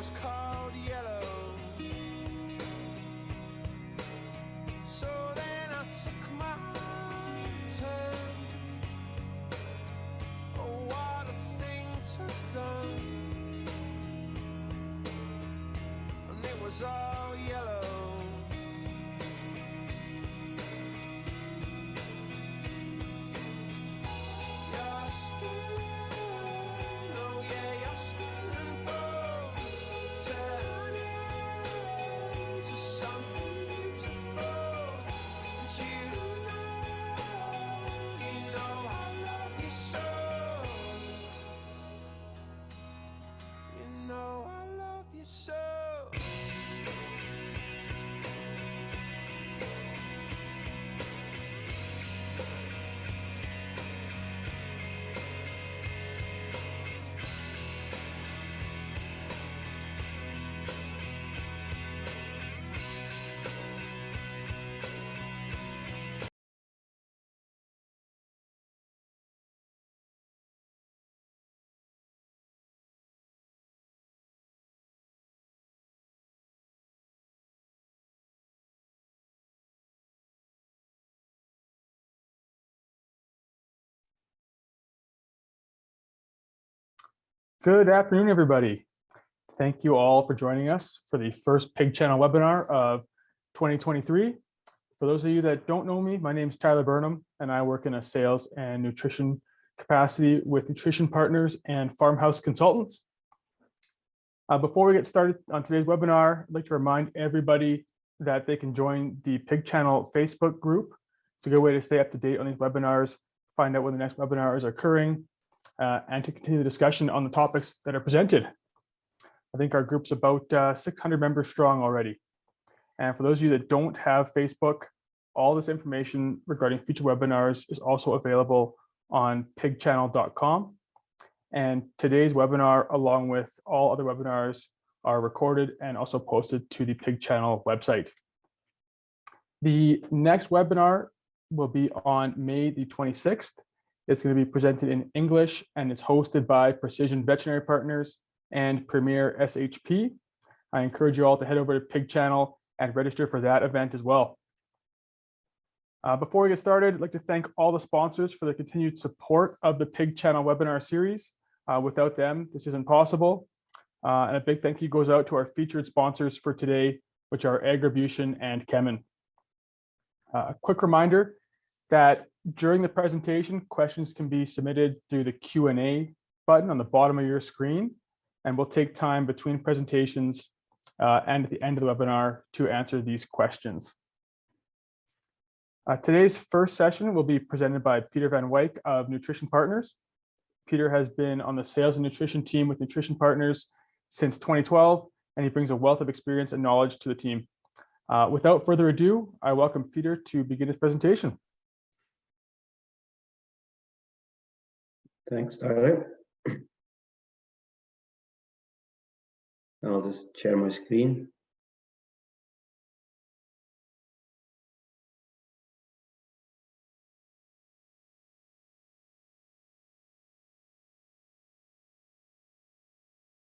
was called yellow. So then I took my turn. Oh, what a thing to have done. And it was all yellow. Your skin, oh yeah, your skin and bones turn into something beautiful. And you know I love you so. You know I love you so. Good afternoon, everybody. Thank you all for joining us for the first Pig Channel webinar of 2023. For those of you that don't know me, my name is Tyler Burnham, and I work in a sales and nutrition capacity with Nutrition Partners and FarmHouse consultants. Before we get started on today's webinar, I'd like to remind everybody that they can join the Pig Channel Facebook group. It's a good way to stay up to date on these webinars, find out when the next webinar is occurring, and to continue the discussion on the topics that are presented. I think our group's about 600 members strong already. And for those of you that don't have Facebook, all this information regarding future webinars is also available on pigchannel.com. And today's webinar, along with all other webinars, are recorded and also posted to the Pig Channel website. The next webinar will be on May the 26th. It's going to be presented in English, and it's hosted by Precision Veterinary Partners and Premier SHP. I encourage you all to head over to Pig Channel and register for that event as well. Before we get started, I'd like to thank all the sponsors for the continued support of the Pig Channel webinar series. Without them, this isn't possible. And a big thank you goes out to our featured sponsors for today, which are Agribution and Kemin. A quick reminder that during the presentation, questions can be submitted through the Q&A button on the bottom of your screen, and we'll take time between presentations and at the end of the webinar to answer these questions. Today's first session will be presented by Pieter van Wijck of Nutrition Partners. Pieter has been on the sales and nutrition team with Nutrition Partners since 2012, and he brings a wealth of experience and knowledge to the team. Without further ado, I welcome Pieter to begin his presentation. Thanks, Tyler. I'll just share my screen.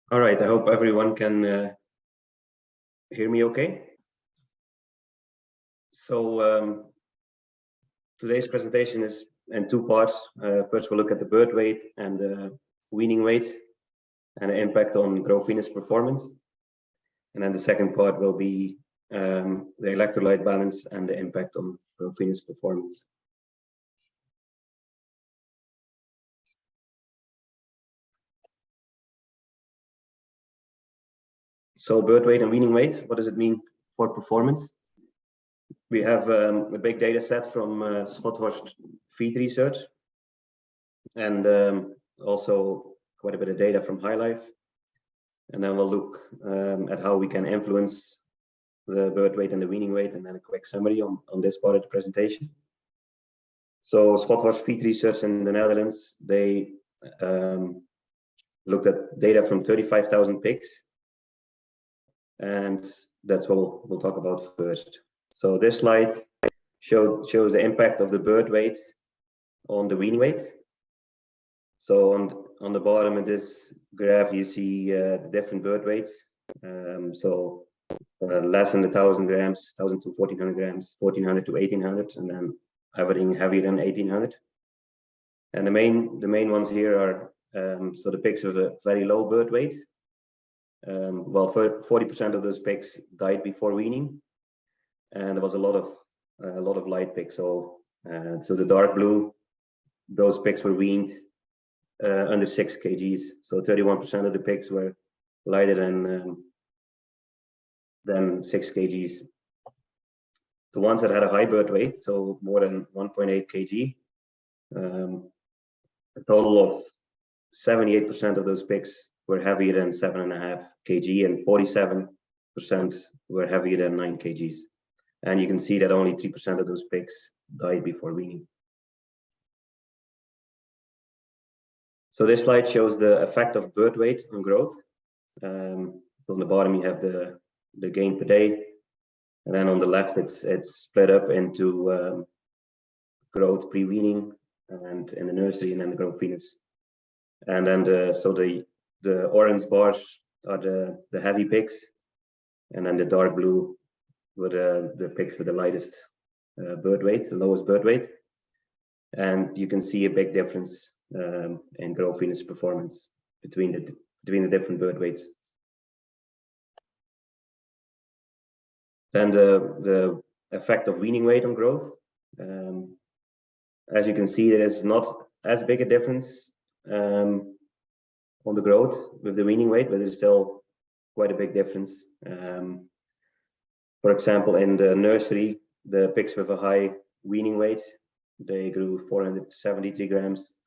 All right, I hope everyone can hear me okay. So today's presentation is in two parts. First, we'll look at the bird weight and the weaning weight and the impact on growth venous performance. And then the second part will be the electrolyte balance and the impact on growth venous performance. So bird weight and weaning weight, what does it mean for performance? We have a big data set from Schothorst feed research, and also quite a bit of data from HighLife. And then we'll look at how we can influence the bird weight and the weaning weight, and then a quick summary on this part of the presentation. So Schothorst feed research in the Netherlands, they looked at data from 35,000 pigs. And that's what we'll talk about first. So this slide shows the impact of the bird weight on the weaning weight. So on the bottom of this graph, you see the different bird weights So less than 1,000 grams, 1,000 to 1,400 grams, 1,400 to 1,800, and then everything heavier than 1,800. And the main ones here are so the pigs with a very low birth weight. Well, 40% of those pigs died before weaning, and there was a lot of light pigs. So so the dark blue, those pigs were weaned under 6 kgs. So 31% of the pigs were lighter than 6 kgs. The ones that had a high birth weight, so more than 1.8 kg, a total of 78% of those pigs were heavier than 7.5 kg, and 47% were heavier than 9 kgs. And you can see that only 3% of those pigs died before weaning. So this slide shows the effect of birth weight on growth. On the bottom you have the gain per day, and then on the left it's split up into growth pre-weaning and in the nursery, and then the growth fetus. And then the orange bars are the heavy pigs, and then the dark blue were the pigs with the lightest birth weight, the lowest birth weight. And you can see a big difference in growth fetus performance between the different birth weights. Then the effect of weaning weight on growth. As you can see, there is not as big a difference on the growth with the weaning weight, but there's still quite a big difference. For example, in the nursery, the pigs with a high weaning weight, they grew 473 grams,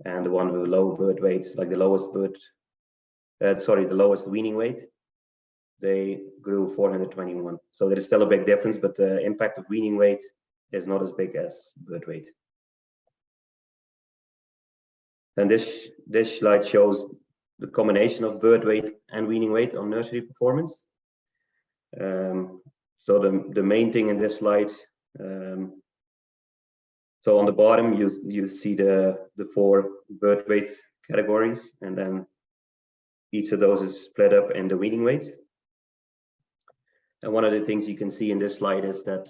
and the one with a low birth weight, like the lowest weaning weight, they grew 421. So there is still a big difference, but the impact of weaning weight is not as big as birth weight. And this slide shows the combination of birth weight and weaning weight on nursery performance. So the main thing in this slide, so on the bottom you see the 4 birth weight categories, and then each of those is split up in the weaning weights. And one of the things you can see in this slide is that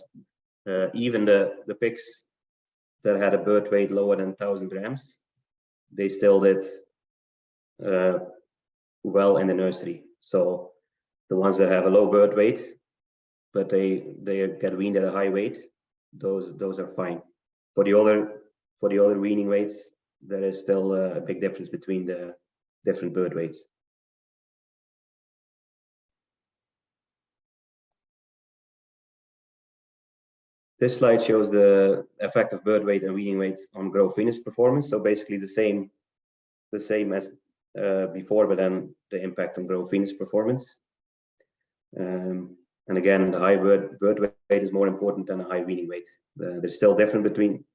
even the pigs that had a birth weight lower than 1,000 grams, they still did well in the nursery. So the ones that have a low birth weight, but they get weaned at a high weight, those are fine. For the other weaning weights, there is still a big difference between the different birth weights. This slide shows the effect of birth weight and weaning weights on growth fetus performance. So basically the same as before, but then the impact on growth fetus performance. And again, the high birth weight is more important than a high weaning weight. There's still different between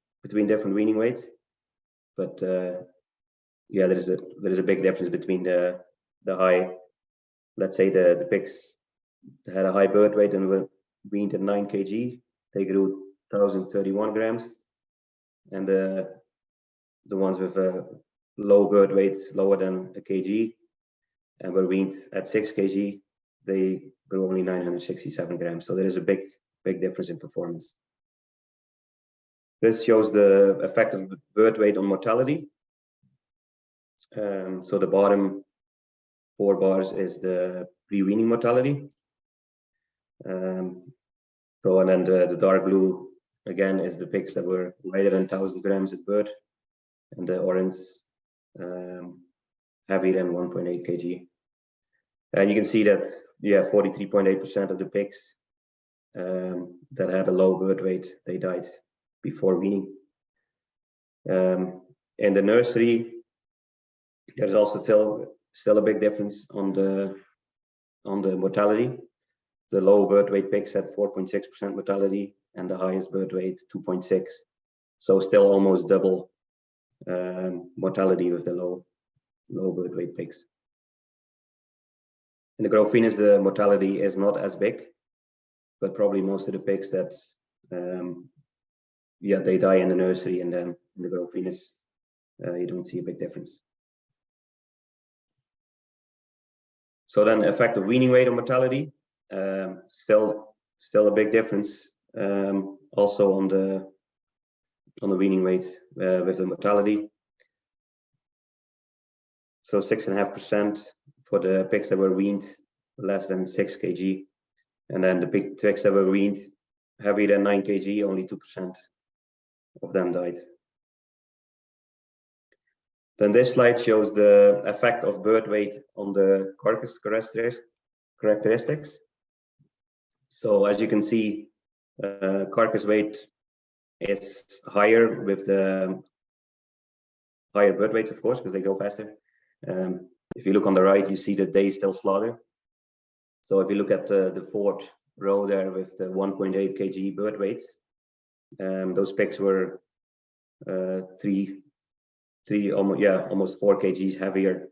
different weaning weights, but yeah, there is a big difference between the high, let's say the pigs that had a high birth weight and were weaned at 9 kg. They grew 1,031 grams, and the ones with a low birth weight, lower than a kg, and were weaned at 6 kg, they grew only 967 grams. So there is a big difference in performance. This shows the effect of birth weight on mortality. So the bottom 4 bars is the pre-weaning mortality. So and then the dark blue again is the pigs that were greater than 1,000 grams at birth, and the orange heavier than 1.8 kg. And you can see that 43.8% of the pigs that had a low birth weight, they died before weaning. In the nursery, there's also still a big difference on the mortality. The low birth weight pigs had 4.6% mortality, and the highest birth weight 2.6. So still almost double mortality with the low birth weight pigs. In the growth fetus, the mortality is not as big, but probably most of the pigs that they die in the nursery, and then in the growth fetus you don't see a big difference. So then effect of weaning weight on mortality, still a big difference also on the weaning weight with the mortality. So 6.5% for the pigs that were weaned less than 6 kg, and then the pigs that were weaned heavier than 9 kg, only 2% of them died. Then this slide shows the effect of bird weight on the carcass characteristics. So as you can see, carcass weight is higher with the higher bird weights, of course, because they go faster. If you look on the right, you see the days till slaughter. So if you look at the fourth row there with the 1.8 kg bird weights, those pigs were almost 4 kgs heavier,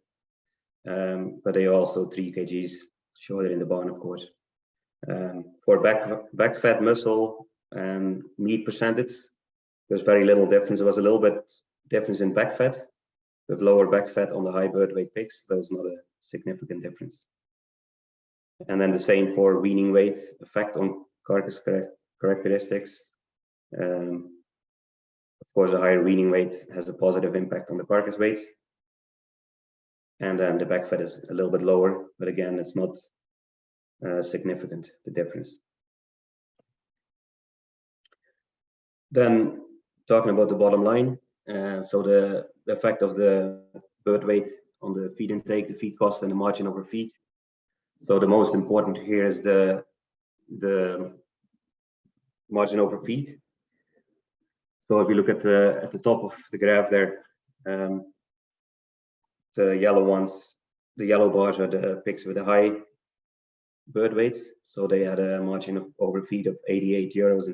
but they are also 3 kgs shorter in the barn, of course. For back fat, muscle, and meat percentage, there's very little difference. There was a little bit difference in back fat, with lower back fat on the high bird weight pigs, but it's not a significant difference. And then the same for weaning weight effect on carcass characteristics. Of course, a higher weaning weight has a positive impact on the carcass weight. And then the back fat is a little bit lower, but again, it's not significant, the difference. Then talking about the bottom line, so the effect of the bird weight on the feed intake, the feed cost, and the margin over feed. So the most important here is the margin over feed. So if you look at the top of the graph there, the yellow ones, the yellow bars are the pigs with the high bird weights. So they had a margin of over feed of 88.61 euros,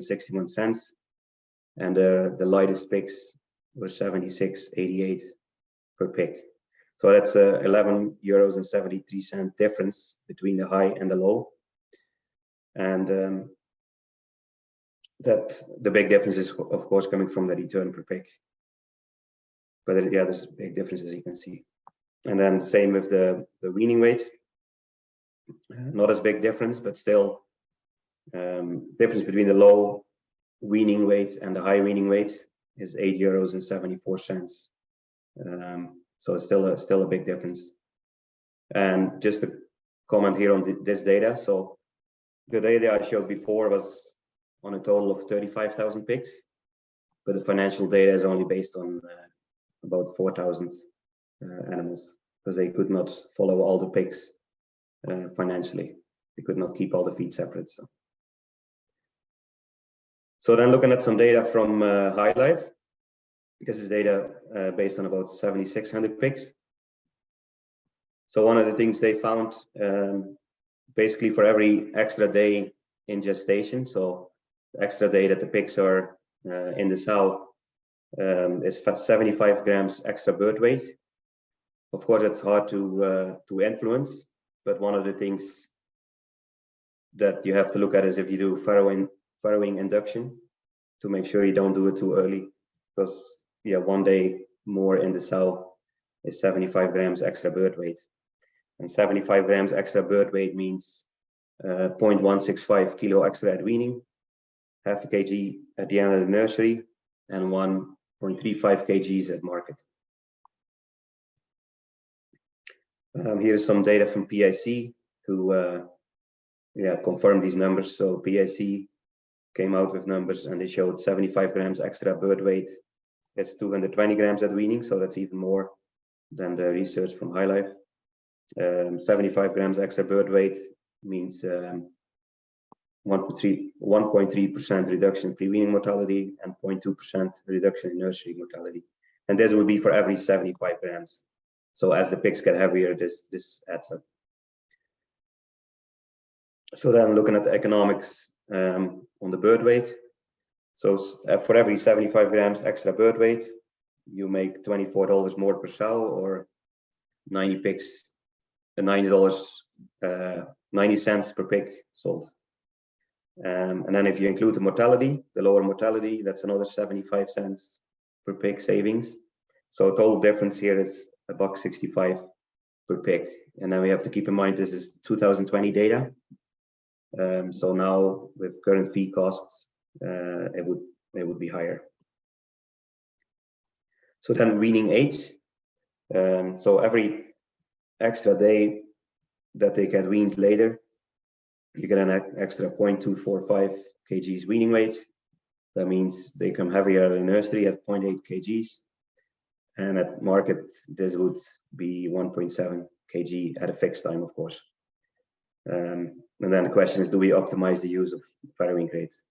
and the lightest pigs were 76.88 per pig. So that's 11.73 euros difference between the high and the low. And that the big difference is, of course, coming from the return per pig. But yeah, there's big differences, you can see. And then same with the weaning weight. Not as big difference, but still difference between the low weaning weight and the high weaning weight is 8.74 euros. So it's still a big difference. And just to comment here on this data. So the data I showed before was on a total of 35,000 pigs, but the financial data is only based on about 4,000 animals, because they could not follow all the pigs financially. They could not keep all the feed separate. So then looking at some data from HighLife, this is data based on about 7,600 pigs. So one of the things they found, basically for every extra day in gestation, so the extra day that the pigs are in the sow, is 75 grams extra bird weight. Of course, it's hard to influence, but one of the things that you have to look at is if you do farrowing induction, to make sure you don't do it too early, because yeah, 1 day more in the sow is 75 grams extra bird weight, and 75 grams extra bird weight means 0.165 kilo extra at weaning, half a kg at the end of the nursery, and 1.35 kgs at market. Here's some data from PIC to confirm these numbers. So PIC came out with numbers and they showed 75 grams extra bird weight. It's 220 grams at weaning, so that's even more than the research from HighLife. 75 grams extra bird weight means 1.3% reduction in pre-weaning mortality and 0.2% reduction in nursery mortality. And this would be for every 75 grams. So as the pigs get heavier, this adds up. So then looking at the economics on the bird weight. So for every 75 grams extra bird weight, you make $24 more per sow, or 90 pigs, $90, 90 cents per pig sold. And then if you include the mortality, the lower mortality, that's another 75 cents per pig savings. So total difference here is $1.65 per pig And then we have to keep in mind this is 2020 data. So now with current feed costs, it would be higher. So then weaning age. So every extra day that they get weaned later, you get an extra 0.245 kgs weaning weight. That means they come heavier in nursery at 0.8 kgs. And at market, this would be 1.7 kg at a fixed time, of course. And then the question is, do we optimize the use of farrowing rates?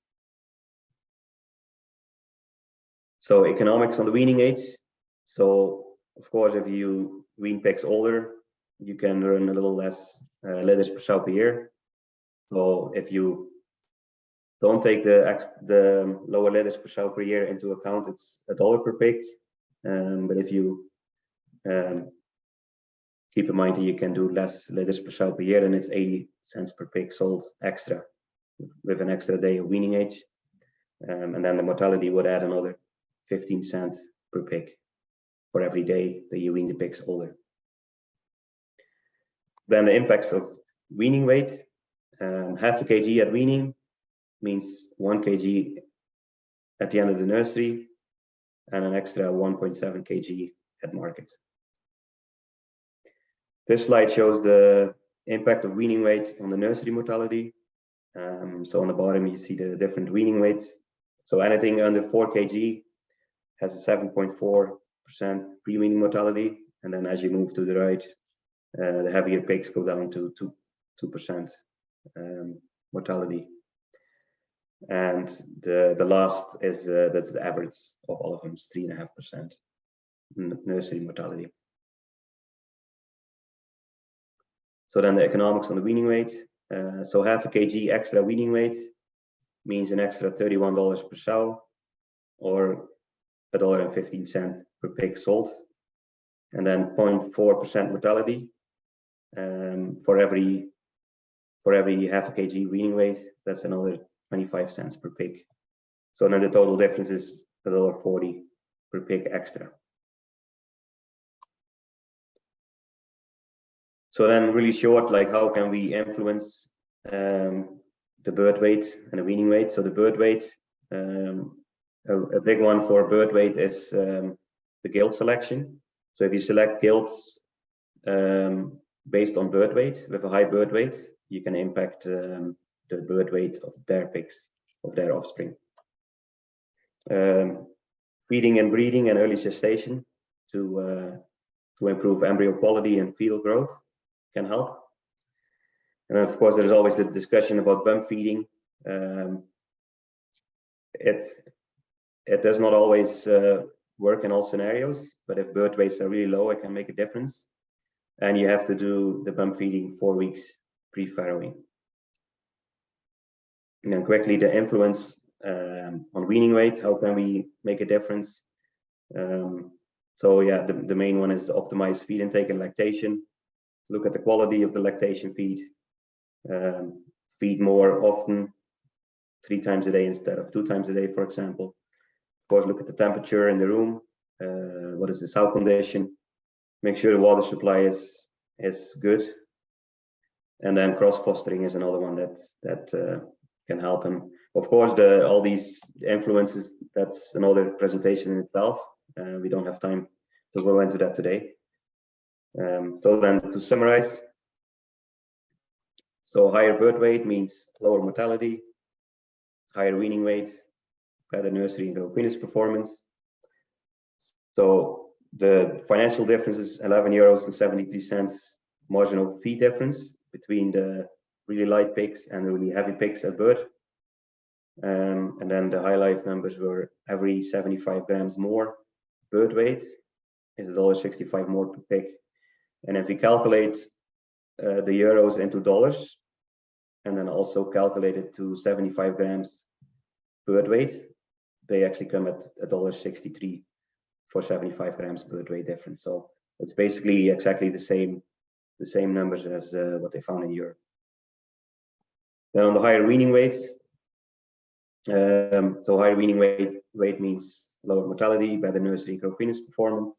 So economics on the weaning age. So of course, if you wean pigs older, you can run a little less litters per sow per year. So if you don't take the lower litters per sow per year into account, it's $1 per pig. But if you keep in mind that you can do less litters per sow per year, and it's 80 cents per pig sold extra with an extra day of weaning age. And then the mortality would add another 15 cents per pig for every day that you wean the pigs older. Then the impacts of weaning weight. Half a kg at weaning means 1 kg at the end of the nursery and an extra 1.7 kg at market. This slide shows the impact of weaning weight on the nursery mortality. So on the bottom, you see the different weaning weights. So anything under 4 kg has a 7.4% pre-weaning mortality. And then as you move to the right, the heavier pigs go down to 2% mortality. And the last is that's the average of all of them, is 3.5% nursery mortality. So then the economics on the weaning weight. So half a kg extra weaning weight means an extra $31 per sow, or $1.15 per pig sold. And then 0.4% mortality for every half a kg weaning weight. That's another 25 cents per pig. So then the total difference is $1.40 per pig extra. So then really short, like how can we influence the bird weight and the weaning weight? So the bird weight, a big one for bird weight is the gilt selection. So if you select gilts based on bird weight, with a high bird weight, you can impact the bird weight of their pigs, of their offspring. Feeding and breeding and early gestation to improve embryo quality and fetal growth can help. And then of course there's always the discussion about bump feeding. It does not always work in all scenarios, but if bird weights are really low, it can make a difference. And you have to do the bump feeding 4 weeks pre-farrowing. And then quickly the influence on weaning weight, how can we make a difference? So yeah, the main one is the optimized feed intake and lactation. Look at the quality of the lactation feed. Feed more often, 3 times a day instead of 2 times a day, for example. Of course, look at the temperature in the room. What is the sow condition? Make sure the water supply is good. And then cross fostering is another one that can help. And of course, all these influences, that's another presentation in itself. We don't have time to go into that today. So then to summarize, so higher bird weight means lower mortality, higher weaning weight, better nursery and growth performance. So the financial difference is €11.73 marginal feed difference between the really light pigs and the really heavy pigs at bird. And then the highlight numbers were every 75 grams more bird weight is $1.65 more per pig. And if we calculate the euros into dollars, and then also calculate it to 75 grams bird weight, they actually come at $1.63 for 75 grams bird weight difference. So it's basically exactly the same numbers as what they found in Europe. Then on the higher weaning weights, so higher weaning weight means lower mortality, better nursery growth performance.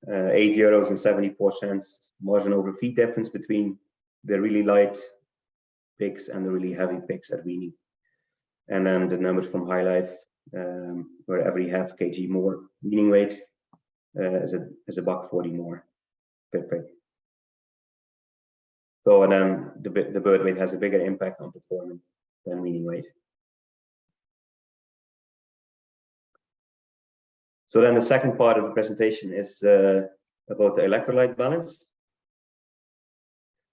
€8.74 margin over feed difference between the really light pigs and the really heavy pigs at weaning. And then the numbers from High Life, where every half kg more weaning weight is a $1.40 more per pig. So, and then the bird weight has a bigger impact on performance than weaning weight. So then the second part of the presentation is about the electrolyte balance.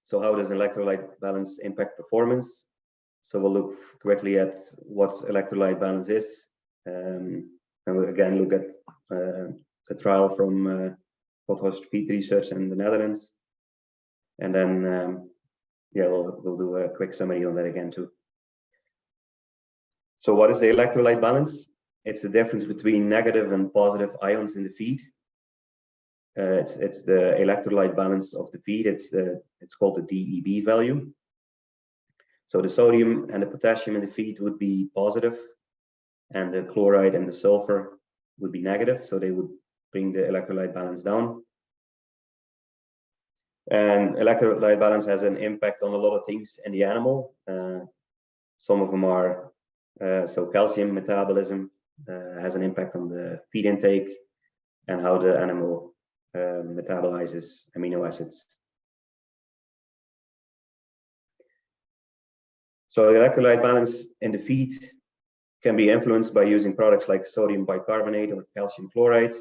So how does electrolyte balance impact performance? So we'll look quickly at what electrolyte balance is, and we'll again look at a trial from Pieter research in the Netherlands, and then yeah, we'll do a quick summary on that again too. So what is the electrolyte balance? It's the difference between negative and positive ions in the feed. It's the electrolyte balance of the feed. It's called the DEB value. So the sodium and the potassium in the feed would be positive, and the chloride and the sulfur would be negative. So they would bring the electrolyte balance down. And electrolyte balance has an impact on a lot of things in the animal. Some of them are so calcium metabolism has an impact on the feed intake and how the animal metabolizes amino acids. So the electrolyte balance in the feed can be influenced by using products like sodium bicarbonate or calcium chloride,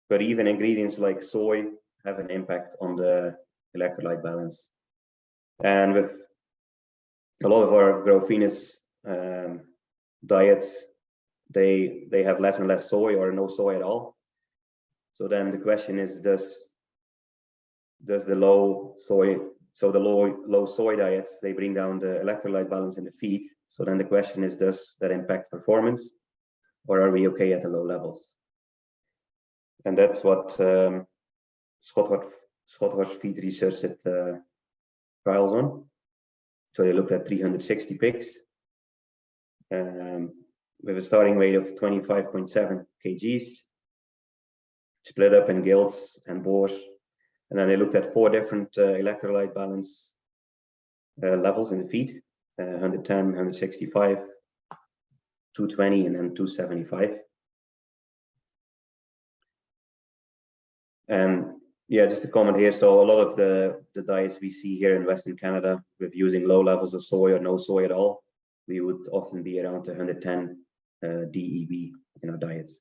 but even ingredients like soy have an impact on the electrolyte balance. And with a lot of our Growphenis diets, they have less and less soy or no soy at all. So then the question is, does the low soy, so the low soy diets, they bring down the electrolyte balance in the feed. So then the question is, does that impact performance, or are we okay at the low levels? And that's what Schotthorst feed research did trials on. So they looked at 360 pigs with a starting weight of 25.7 kgs, split up in gilts and boars. And then they looked at 4 different electrolyte balance levels in the feed, 110, 165, 220, and then 275. And yeah, just a comment here. So a lot of the diets we see here in Western Canada with using low levels of soy or no soy at all, we would often be around 110 DEB in our diets.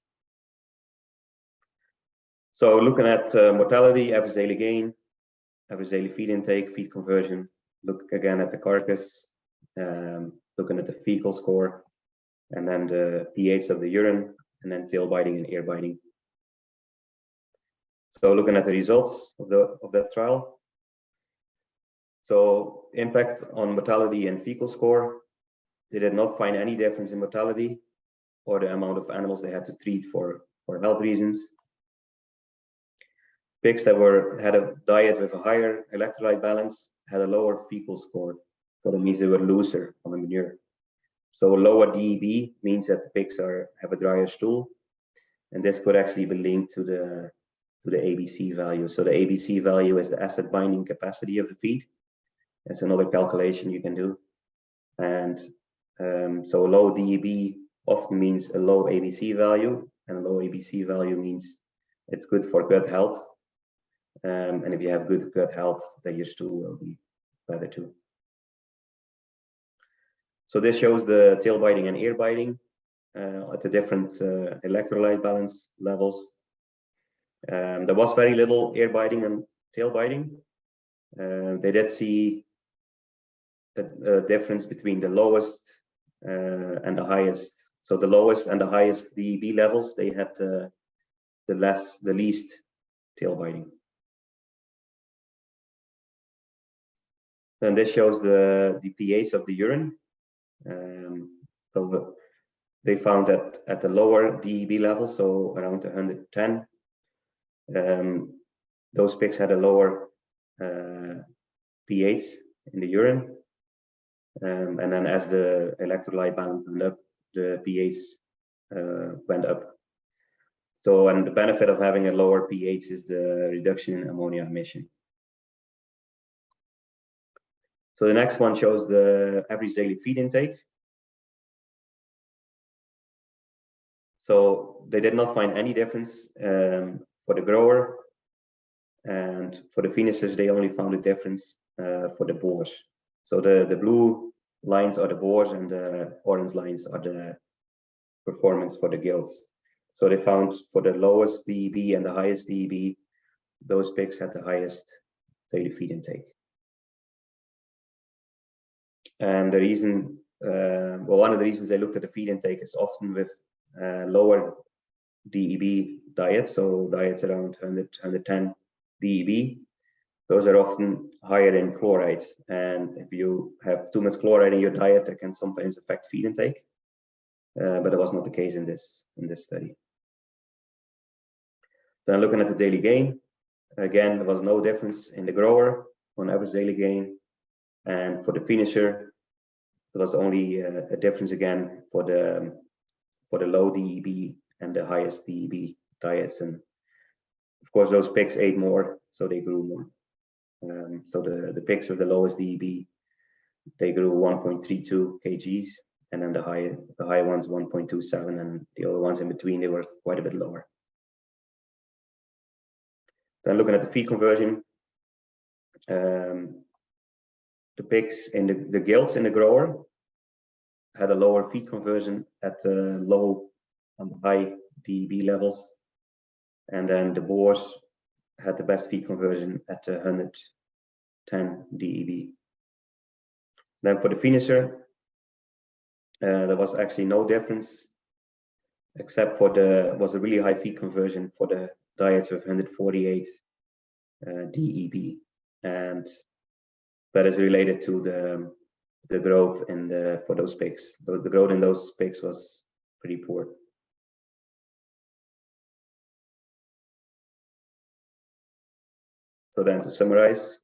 So looking at mortality, average daily gain, average daily feed intake, feed conversion, look again at the carcass, looking at the fecal score, and then the pH of the urine, and then tail biting and ear biting. So looking at the results of that trial. So impact on mortality and fecal score, they did not find any difference in mortality or the amount of animals they had to treat for health reasons. Pigs that had a diet with a higher electrolyte balance had a lower fecal score, so that means they were looser on the manure. So lower DEB means that the pigs have a drier stool, and this could actually be linked to the ABC value. So the ABC value is the acid binding capacity of the feed. That's another calculation you can do. And so low DEB often means a low ABC value, and a low ABC value means it's good for gut health. And if you have good gut health, then your stool will be better too. So this shows the tail biting and ear biting at the different electrolyte balance levels. There was very little ear biting and tail biting. They did see a difference between the lowest and the highest. So the lowest and the highest DEB levels, they had the least tail biting. And this shows the pH of the urine. So they found that at the lower DEB level, so around 110, those pigs had a lower pH in the urine. And then as the electrolyte balance went up, the pH went up. So, and the benefit of having a lower pH is the reduction in ammonia emission. So the next one shows the average daily feed intake. So they did not find any difference for the grower, and for the finishers, they only found a difference for the boars. So the blue lines are the boars and the orange lines are the performance for the gills. So they found for the lowest DEB and the highest DEB, those pigs had the highest daily feed intake. And the reason, well, one of the reasons they looked at the feed intake is often with lower DEB diets, so diets around 100, 110 DEB. Those are often higher in chloride, and if you have too much chloride in your diet, that can sometimes affect feed intake. But that was not the case in this study. Then looking at the daily gain, again, there was no difference in the grower on average daily gain, and for the finisher, there was only a difference again for the low DEB and the highest DEB diets, and of course those pigs ate more, so they grew more. So the pigs with the lowest DEB, they grew 1.32 kgs, and then the high ones 1.27, and the other ones in between, they were quite a bit lower. Then looking at the feed conversion, the pigs in the gilts in the grower had a lower feed conversion at the low and high DEB levels, and then the boars had the best feed conversion at 110 DEB. Then for the finisher, there was actually no difference, except for was a really high feed conversion for the diets of 148 DEB, and that is related to the growth for those pigs. The growth in those pigs was pretty poor. So then to summarize,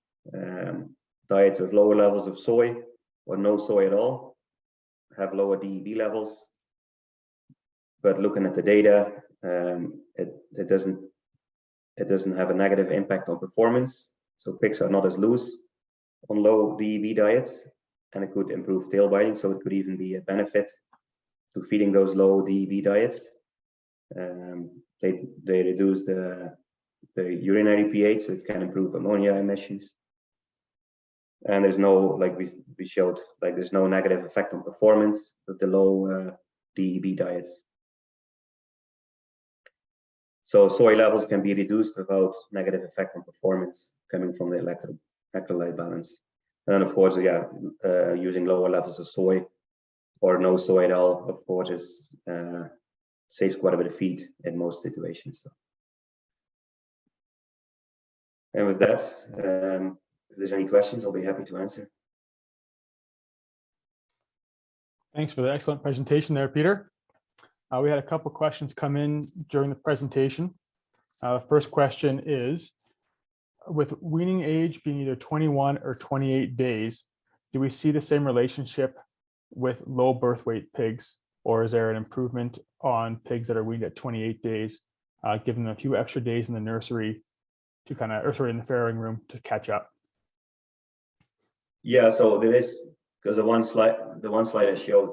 diets with lower levels of soy or no soy at all have lower DEB levels, but looking at the data, it doesn't have a negative impact on performance. So pigs are not as loose on low DEB diets, and it could improve tail biting. So it could even be a benefit to feeding those low DEB diets. They reduce the urinary pH, so it can improve ammonia emissions. And there's no, like we showed, like there's no negative effect on performance with the low DEB diets. So soy levels can be reduced without negative effect on performance coming from the electrolyte balance. And then of course, yeah, using lower levels of soy or no soy at all, of course, saves quite a bit of feed in most situations. So. And with that, if there's any questions, I'll be happy to answer. Thanks for the excellent presentation there, Pieter. We had a couple questions come in during the presentation. The first question is, with weaning age being either 21 or 28 days, do we see the same relationship with low birth weight pigs, or is there an improvement on pigs that are weaned at 28 days, giving them a few extra days in the nursery to kind of, or sorry, in the farrowing room to catch up? Yeah, so there is, because the one slide I showed,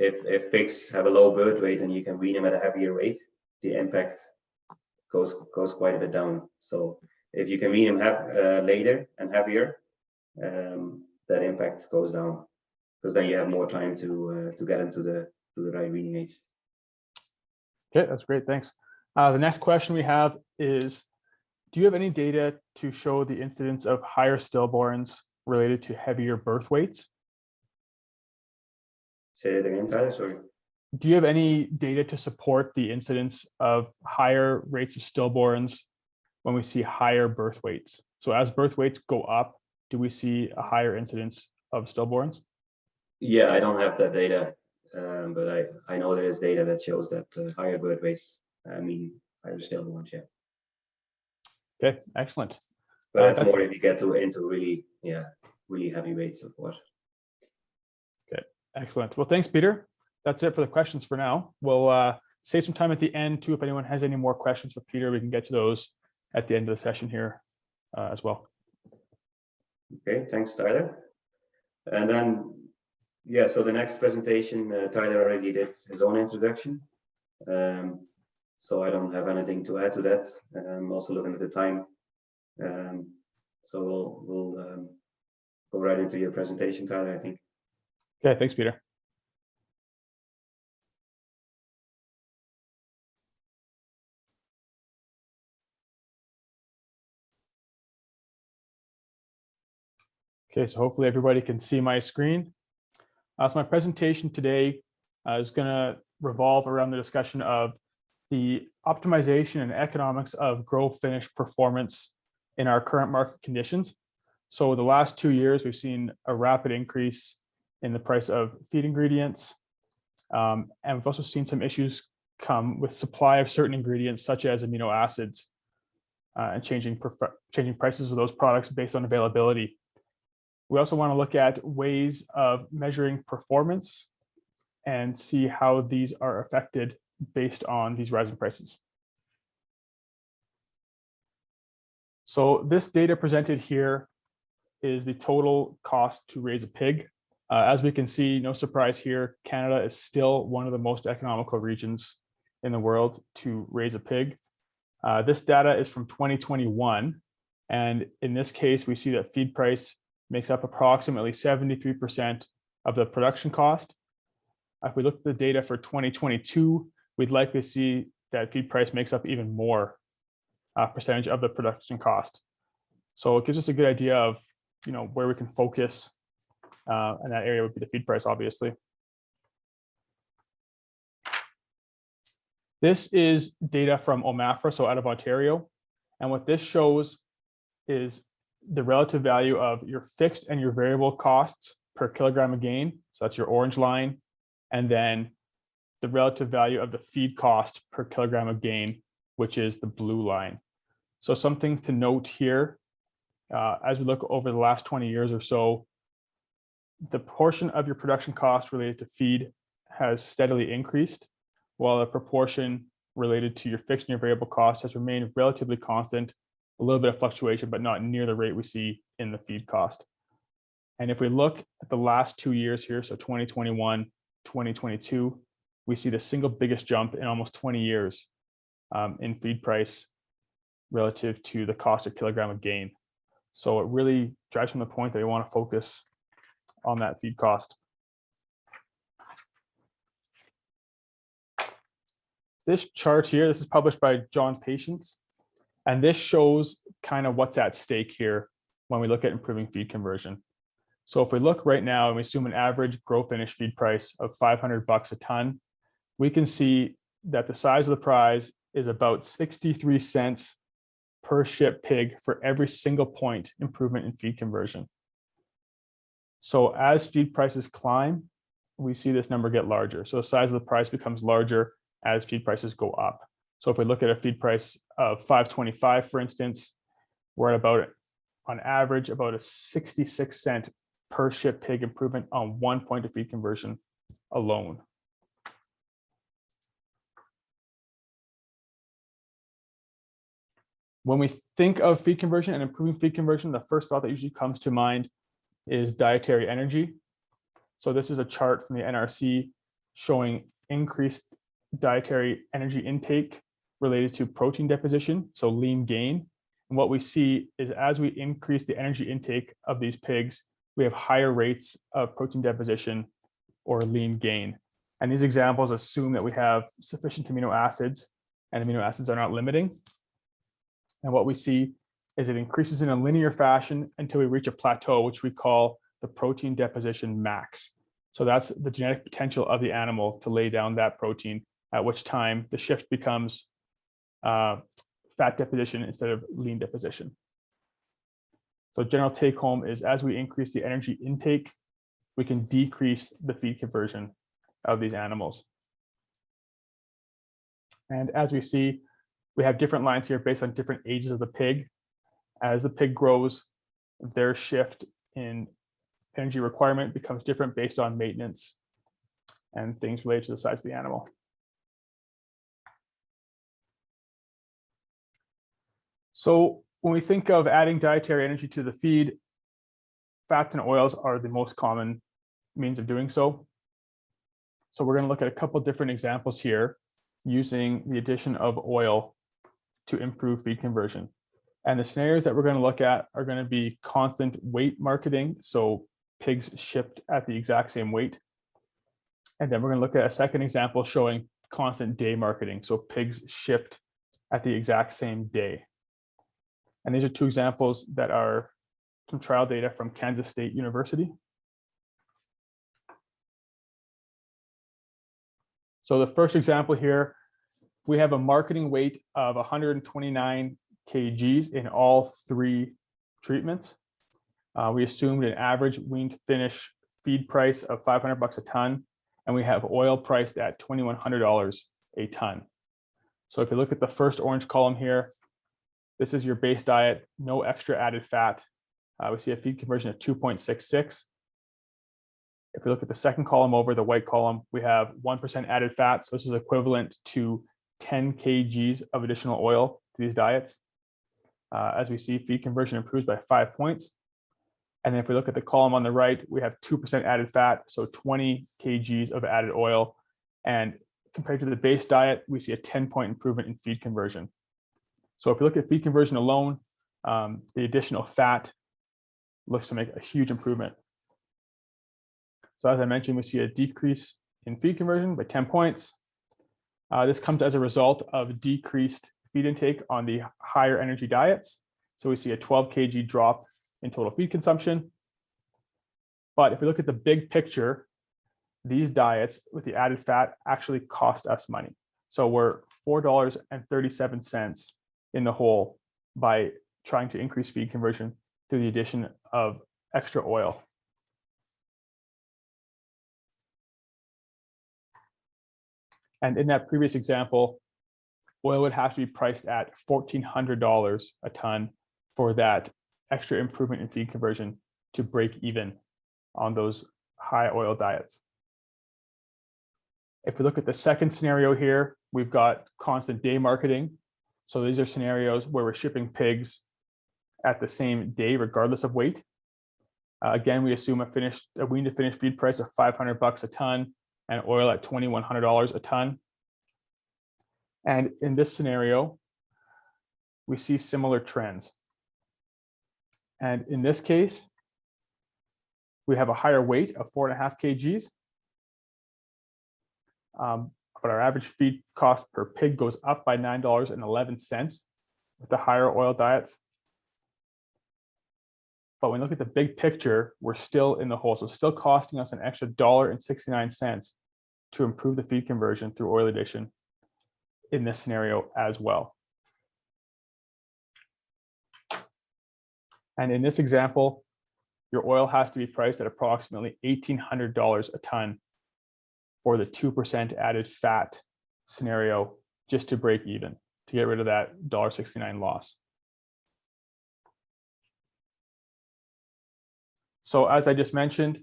if pigs have a low birth weight and you can wean them at a heavier weight, the impact goes quite a bit down. So if you can wean them later and heavier, that impact goes down, because then you have more time to get them to the right weaning age. Okay, that's great. Thanks. The next question we have is, do you have any data to show the incidence of higher stillborns related to heavier birth weights? Say it again, Tyler, sorry. Do you have any data to support the incidence of higher rates of stillborns when we see higher birth weights? So as birth weights go up, do we see a higher incidence of stillborns? Yeah, I don't have that data, but I know there is data that shows that higher birth weights, mean higher stillborns, yeah. Okay, excellent. But that's more if you get into really heavy weights, of course. Okay, excellent. Well, thanks, Pieter. That's it for the questions for now. We'll save some time at the end too. If anyone has any more questions for Pieter, we can get to those at the end of the session here as well. Okay, thanks, Tyler. And then, yeah, so the next presentation, Tyler already did his own introduction. So I don't have anything to add to that. I'm also looking at the time. So we'll go right into your presentation, Tyler, I think. Okay, thanks, Pieter. Okay, so hopefully everybody can see my screen. So my presentation today is going to revolve around the discussion of the optimization and economics of grow finish performance in our current market conditions. So the last 2 years, we've seen a rapid increase in the price of feed ingredients. And we've also seen some issues come with supply of certain ingredients, such as amino acids, and changing prices of those products based on availability. We also want to look at ways of measuring performance and see how these are affected based on these rising prices. So this data presented here is the total cost to raise a pig. As we can see, no surprise here, Canada is still one of the most economical regions in the world to raise a pig. This data is from 2021. And in this case, we see that feed price makes up approximately 73% of the production cost. If we look at the data for 2022, we'd likely see that feed price makes up even more percentage of the production cost. So it gives us a good idea of where we can focus, and that area would be the feed price, obviously. This is data from OMAFRA, so out of Ontario. And what this shows is the relative value of your fixed and your variable costs per kilogram of gain. So that's your orange line. And then the relative value of the feed cost per kilogram of gain, which is the blue line. So some things to note here, as we look over the last 20 years or so, the portion of your production cost related to feed has steadily increased, while the proportion related to your fixed and your variable cost has remained relatively constant, a little bit of fluctuation, but not near the rate we see in the feed cost. And if we look at the last 2 years here, so 2021, 2022, we see the single biggest jump in almost 20 years in feed price relative to the cost of kilogram of gain. So it really drives from the point that we want to focus on that feed cost. This chart here, this is published by John Patience, and this shows kind of what's at stake here when we look at improving feed conversion. So if we look right now and we assume an average grow finish feed price of $500 a ton, we can see that the size of the prize is about 63 cents per shipped pig for every single point improvement in feed conversion. So as feed prices climb, we see this number get larger. So the size of the price becomes larger as feed prices go up. So if we look at a feed price of $5.25, for instance, we're at about, on average, about a 66 cent per shipped pig improvement on 1 point of feed conversion alone. When we think of feed conversion and improving feed conversion, the first thought that usually comes to mind is dietary energy. So this is a chart from the NRC showing increased dietary energy intake related to protein deposition, so lean gain. And what we see is as we increase the energy intake of these pigs, we have higher rates of protein deposition or lean gain. And these examples assume that we have sufficient amino acids, and amino acids are not limiting. And what we see is it increases in a linear fashion until we reach a plateau, which we call the protein deposition max. So that's the genetic potential of the animal to lay down that protein, at which time the shift becomes fat deposition instead of lean deposition. So general take home is as we increase the energy intake, we can decrease the feed conversion of these animals. And as we see, we have different lines here based on different ages of the pig. As the pig grows, their shift in energy requirement becomes different based on maintenance and things related to the size of the animal. So when we think of adding dietary energy to the feed, fats and oils are the most common means of doing so. So we're going to look at a couple different examples here using the addition of oil to improve feed conversion. And the scenarios that we're going to look at are going to be constant weight marketing, so pigs shipped at the exact same weight. And then we're going to look at a second example showing constant day marketing, so pigs shipped at the exact same day. And these are two examples that are some trial data from Kansas State University. So the first example here, we have a marketing weight of 129 kgs in all three treatments. We assumed an average weaned finish feed price of $500 a ton, and we have oil priced at $2,100 a ton. So if you look at the first orange column here, this is your base diet, no extra added fat. We see a feed conversion of 2.66. If we look at the second column over, the white column, we have 1% added fat. So this is equivalent to 10 kgs of additional oil to these diets. As we see, feed conversion improves by 5 points. And then if we look at the column on the right, we have 2% added fat, so 20 kgs of added oil. And compared to the base diet, we see a 10-point improvement in feed conversion. So if we look at feed conversion alone, the additional fat looks to make a huge improvement. So as I mentioned, we see a decrease in feed conversion by 10 points. This comes as a result of decreased feed intake on the higher energy diets. So we see a 12 kg drop in total feed consumption. But if we look at the big picture, these diets with the added fat actually cost us money. So we're $4.37 in the hole by trying to increase feed conversion through the addition of extra oil. And in that previous example, oil would have to be priced at $1,400 a ton for that extra improvement in feed conversion to break even on those high oil diets. If we look at the second scenario here, we've got constant day marketing. So these are scenarios where we're shipping pigs at the same day, regardless of weight. Again, we assume a wean to finish feed price of $500 a ton and oil at $2,100 a ton. And in this scenario, we see similar trends. And in this case, we have a higher weight of 4.5 kgs. But our average feed cost per pig goes up by $9.11 with the higher oil diets. But when we look at the big picture, we're still in the hole. So it's still costing us an extra $1.69 to improve the feed conversion through oil addition in this scenario as well. And in this example, your oil has to be priced at approximately $1,800 a ton for the 2% added fat scenario just to break even, to get rid of that $1.69 loss. So as I just mentioned,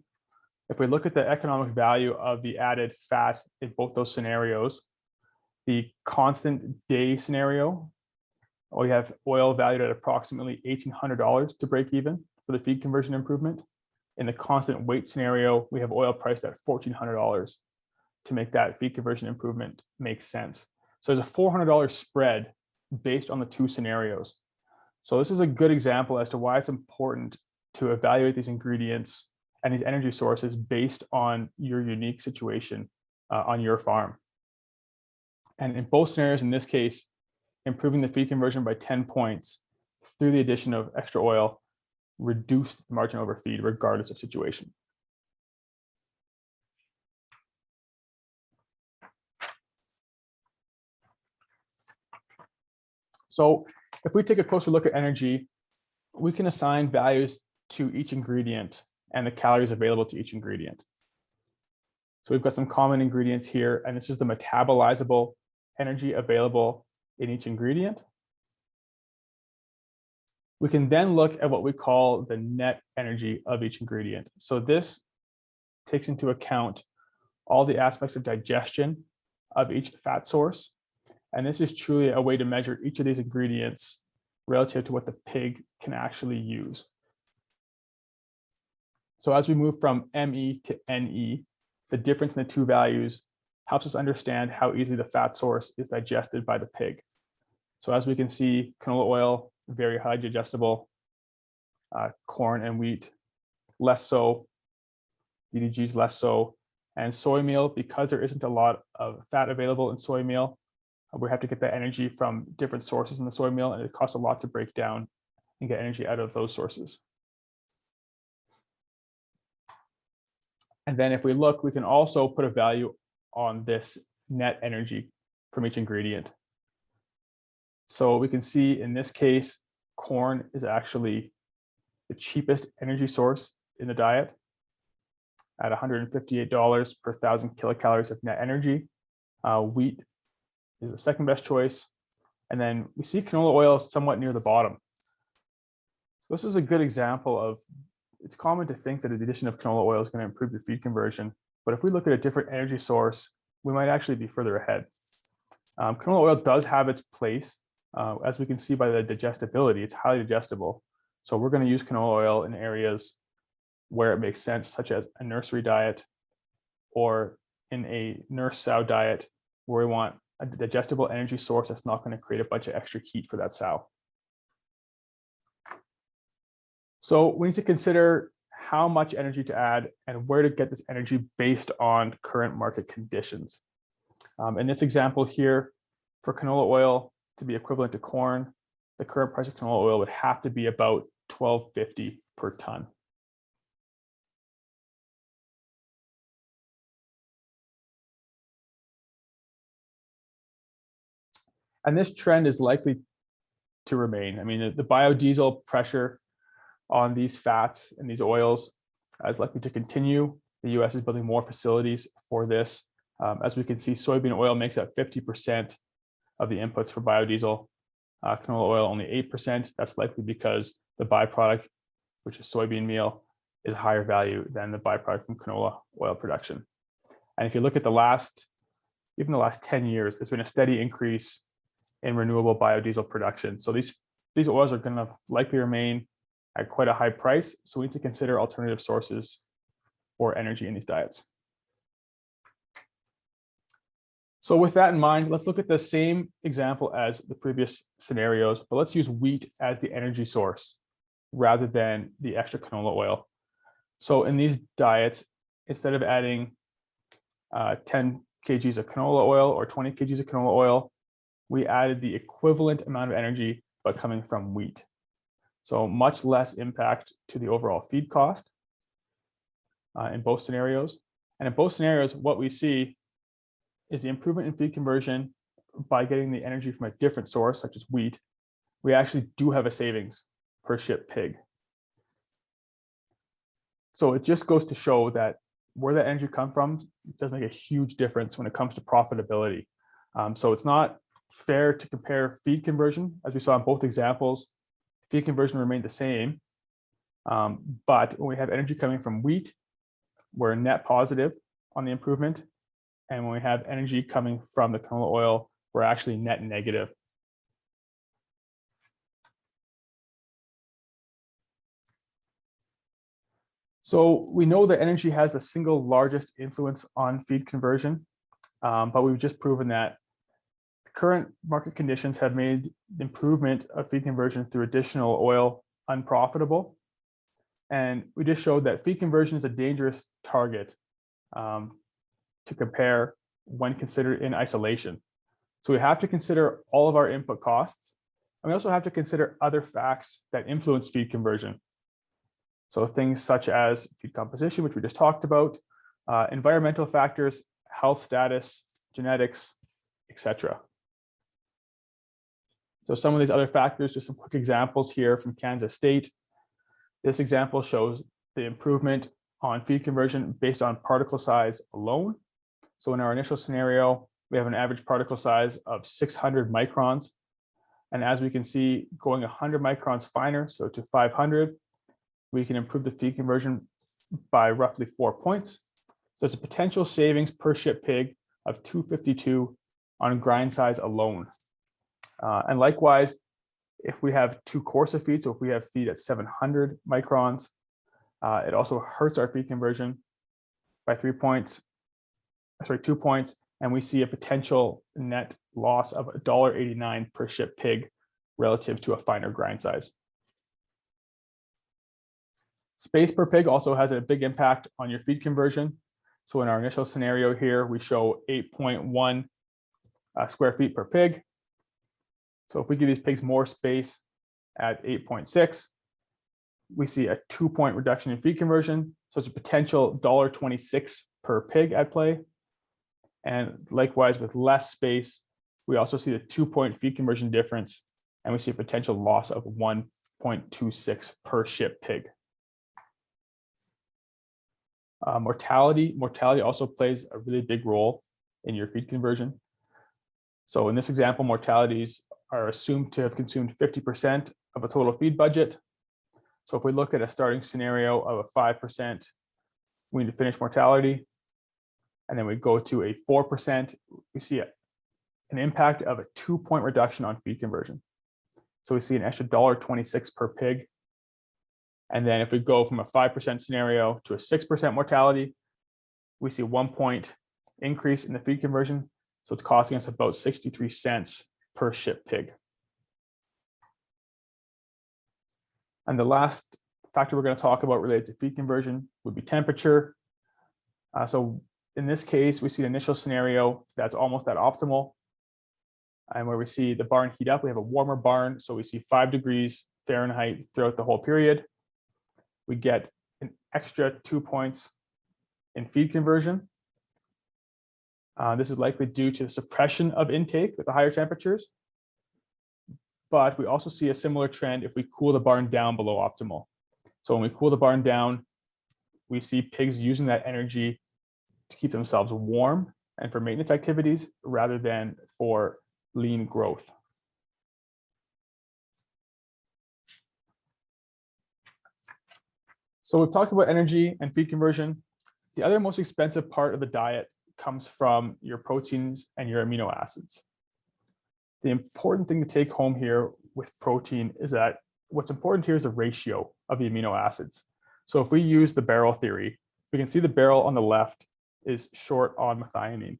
if we look at the economic value of the added fat in both those scenarios, the constant day scenario, we have oil valued at approximately $1,800 to break even for the feed conversion improvement. In the constant weight scenario, we have oil priced at $1,400 to make that feed conversion improvement make sense. So there's a $400 spread based on the two scenarios. So this is a good example as to why it's important to evaluate these ingredients and these energy sources based on your unique situation on your farm. And in both scenarios, in this case, improving the feed conversion by 10 points through the addition of extra oil reduced margin over feed regardless of situation. So if we take a closer look at energy, we can assign values to each ingredient and the calories available to each ingredient. So we've got some common ingredients here, and this is the metabolizable energy available in each ingredient. We can then look at what we call the net energy of each ingredient. So this takes into account all the aspects of digestion of each fat source. And this is truly a way to measure each of these ingredients relative to what the pig can actually use. So as we move from ME to NE, the difference in the two values helps us understand how easily the fat source is digested by the pig. So as we can see, canola oil, very highly digestible, corn and wheat, less so, DDGs less so, and soy meal, because there isn't a lot of fat available in soy meal, we have to get that energy from different sources in the soy meal, and it costs a lot to break down and get energy out of those sources. And then if we look, we can also put a value on this net energy from each ingredient. So we can see in this case, corn is actually the cheapest energy source in the diet at $158 per 1,000 kilocalories of net energy. Wheat is the second best choice. And then we see canola oil somewhat near the bottom. So this is a good example of, it's common to think that the addition of canola oil is going to improve the feed conversion. But if we look at a different energy source, we might actually be further ahead. Canola oil does have its place. As we can see by the digestibility, it's highly digestible. So we're going to use canola oil in areas where it makes sense, such as a nursery diet or in a nurse sow diet, where we want a digestible energy source that's not going to create a bunch of extra heat for that sow. So we need to consider how much energy to add and where to get this energy based on current market conditions. In this example here, for canola oil to be equivalent to corn, the current price of canola oil would have to be about $12.50 per ton. And this trend is likely to remain. I mean, the biodiesel pressure on these fats and these oils is likely to continue. The US is building more facilities for this. As we can see, soybean oil makes up 50% of the inputs for biodiesel. Canola oil only 8%. That's likely because the byproduct, which is soybean meal, is higher value than the byproduct from canola oil production. And if you look at even the last 10 years, there's been a steady increase in renewable biodiesel production. So these oils are going to likely remain at quite a high price. So we need to consider alternative sources for energy in these diets. So with that in mind, let's look at the same example as the previous scenarios, but let's use wheat as the energy source rather than the extra canola oil. So in these diets, instead of adding 10 kgs of canola oil or 20 kgs of canola oil, we added the equivalent amount of energy, but coming from wheat. So much less impact to the overall feed cost in both scenarios. And in both scenarios, what we see is the improvement in feed conversion by getting the energy from a different source, such as wheat. We actually do have a savings per shipped pig. So it just goes to show that where that energy comes from does make a huge difference when it comes to profitability. So it's not fair to compare feed conversion. As we saw in both examples, feed conversion remained the same. But when we have energy coming from wheat, we're net positive on the improvement. And when we have energy coming from the canola oil, we're actually net negative. So we know that energy has the single largest influence on feed conversion, but we've just proven that current market conditions have made the improvement of feed conversion through additional oil unprofitable. And we just showed that feed conversion is a dangerous target to compare when considered in isolation. So we have to consider all of our input costs, and we also have to consider other facts that influence feed conversion. So things such as feed composition, which we just talked about, environmental factors, health status, genetics, etc. So some of these other factors, just some quick examples here from Kansas State. This example shows the improvement on feed conversion based on particle size alone. So in our initial scenario, we have an average particle size of 600 microns. And as we can see, going 100 microns finer, so to 500, we can improve the feed conversion by roughly 4 points. So it's a potential savings per shipped pig of 252 on grind size alone. And likewise, If we have too coarse a feed, so if we have feed at 700 microns, it also hurts our feed conversion by 2 points, and we see a potential net loss of $1.89 per shipped pig relative to a finer grind size. Space per pig also has a big impact on your feed conversion. So in our initial scenario here, we show 8.1 square feet per pig. So if we give these pigs more space at 8.6, we see a 2-point reduction in feed conversion. So it's a potential $1.26 per pig at play. And likewise, with less space, we also see the 2-point feed conversion difference, and we see a potential loss of 1.26 per shipped pig. Mortality also plays a really big role in your feed conversion. So in this example, mortalities are assumed to have consumed 50% of a total feed budget. So if we look at a starting scenario of a 5% wean to finish mortality, and then we go to a 4%, we see an impact of a 2-point reduction on feed conversion. So we see an extra $1.26 per pig. And then if we go from a 5% scenario to a 6% mortality, we see a 1-point increase in the feed conversion. So it's costing us about 63 cents per shipped pig. And the last factor we're going to talk about related to feed conversion would be temperature. So in this case, we see an initial scenario that's almost at optimal, and where we see the barn heat up. We have a warmer barn, so we see 5 degrees Fahrenheit throughout the whole period. We get an extra 2 points in feed conversion. This is likely due to the suppression of intake with the higher temperatures. But we also see a similar trend if we cool the barn down below optimal. So when we cool the barn down, we see pigs using that energy to keep themselves warm and for maintenance activities rather than for lean growth. So we've talked about energy and feed conversion. The other most expensive part of the diet comes from your proteins and your amino acids. The important thing to take home here with protein is that what's important here is the ratio of the amino acids. So if we use the barrel theory, we can see the barrel on the left is short on methionine.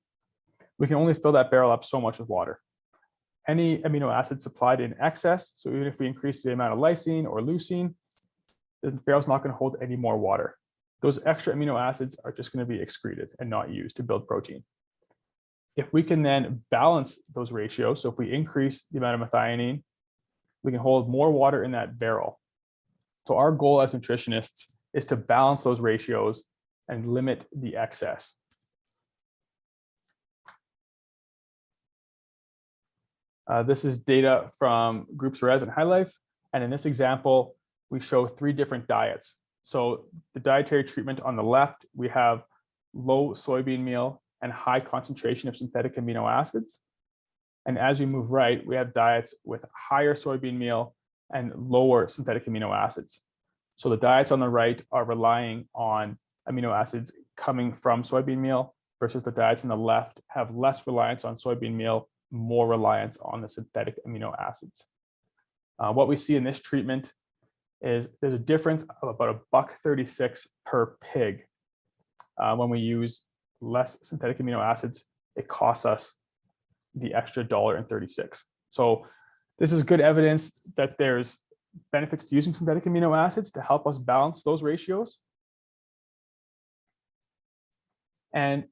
We can only fill that barrel up so much with water. Any amino acid supplied in excess, so even if we increase the amount of lysine or leucine, the barrel's not going to hold any more water. Those extra amino acids are just going to be excreted and not used to build protein. If we can then balance those ratios, so if we increase the amount of methionine, we can hold more water in that barrel. So our goal as nutritionists is to balance those ratios and limit the excess. This is data from Groups Res and High Life. And in this example, we show 3 different diets. So the dietary treatment on the left, we have low soybean meal and high concentration of synthetic amino acids. And as we move right, we have diets with higher soybean meal and lower synthetic amino acids. So the diets on the right are relying on amino acids coming from soybean meal versus the diets on the left have less reliance on soybean meal, more reliance on the synthetic amino acids. What we see in this treatment is there's a difference of about $1.36 per pig. When we use less synthetic amino acids, it costs us the extra $1.36. So this is good evidence that there's benefits to using synthetic amino acids to help us balance those ratios. And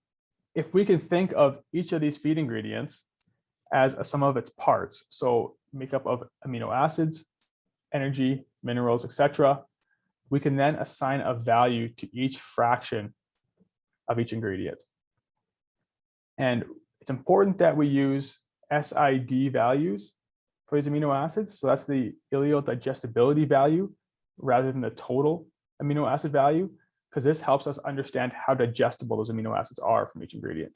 if we can think of each of these feed ingredients as a sum of its parts, so makeup of amino acids, energy, minerals, etc., we can then assign a value to each fraction of each ingredient. And it's important that we use SID values for these amino acids. So that's the ileal digestibility value rather than the total amino acid value, because this helps us understand how digestible those amino acids are from each ingredient.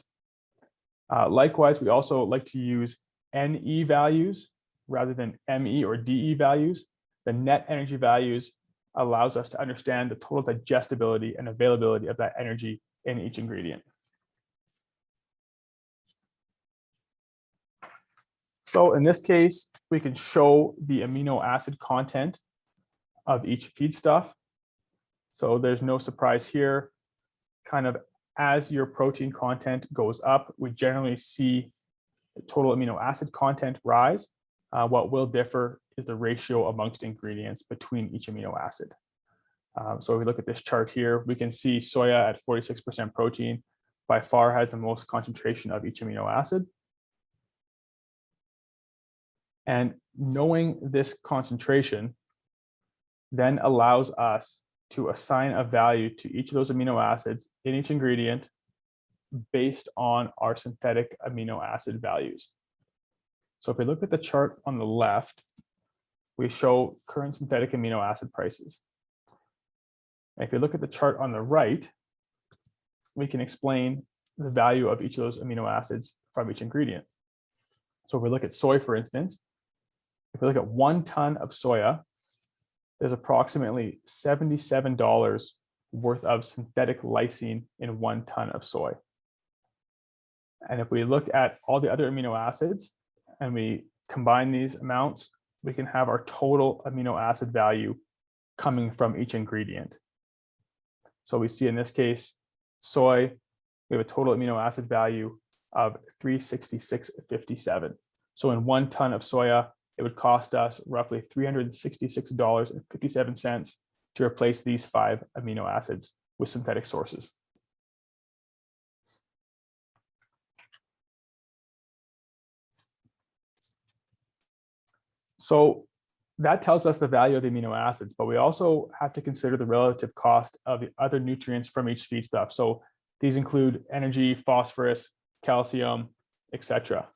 Likewise, we also like to use NE values rather than ME or DE values. The net energy values allows us to understand the total digestibility and availability of that energy in each ingredient. So in this case, we can show the amino acid content of each feedstuff. So there's no surprise here. Kind of as your protein content goes up, we generally see the total amino acid content rise. What will differ is the ratio amongst ingredients between each amino acid. So if we look at this chart here, we can see soya at 46% protein by far has the most concentration of each amino acid. And knowing this concentration then allows us to assign a value to each of those amino acids in each ingredient based on our synthetic amino acid values. So if we look at the chart on the left, we show current synthetic amino acid prices. And if you look at the chart on the right, we can explain the value of each of those amino acids from each ingredient. So if we look at soy, for instance, if we look at 1 ton of soya, there's approximately $77 worth of synthetic lysine in 1 ton of soy. And if we look at all the other amino acids and we combine these amounts, we can have our total amino acid value coming from each ingredient. So we see in this case, soy, we have a total amino acid value of 366.57. So in 1 ton of soya, it would cost us roughly $366.57 to replace these 5 amino acids with synthetic sources. So that tells us the value of the amino acids, but we also have to consider the relative cost of the other nutrients from each feedstuff. So these include energy, phosphorus, calcium, etc.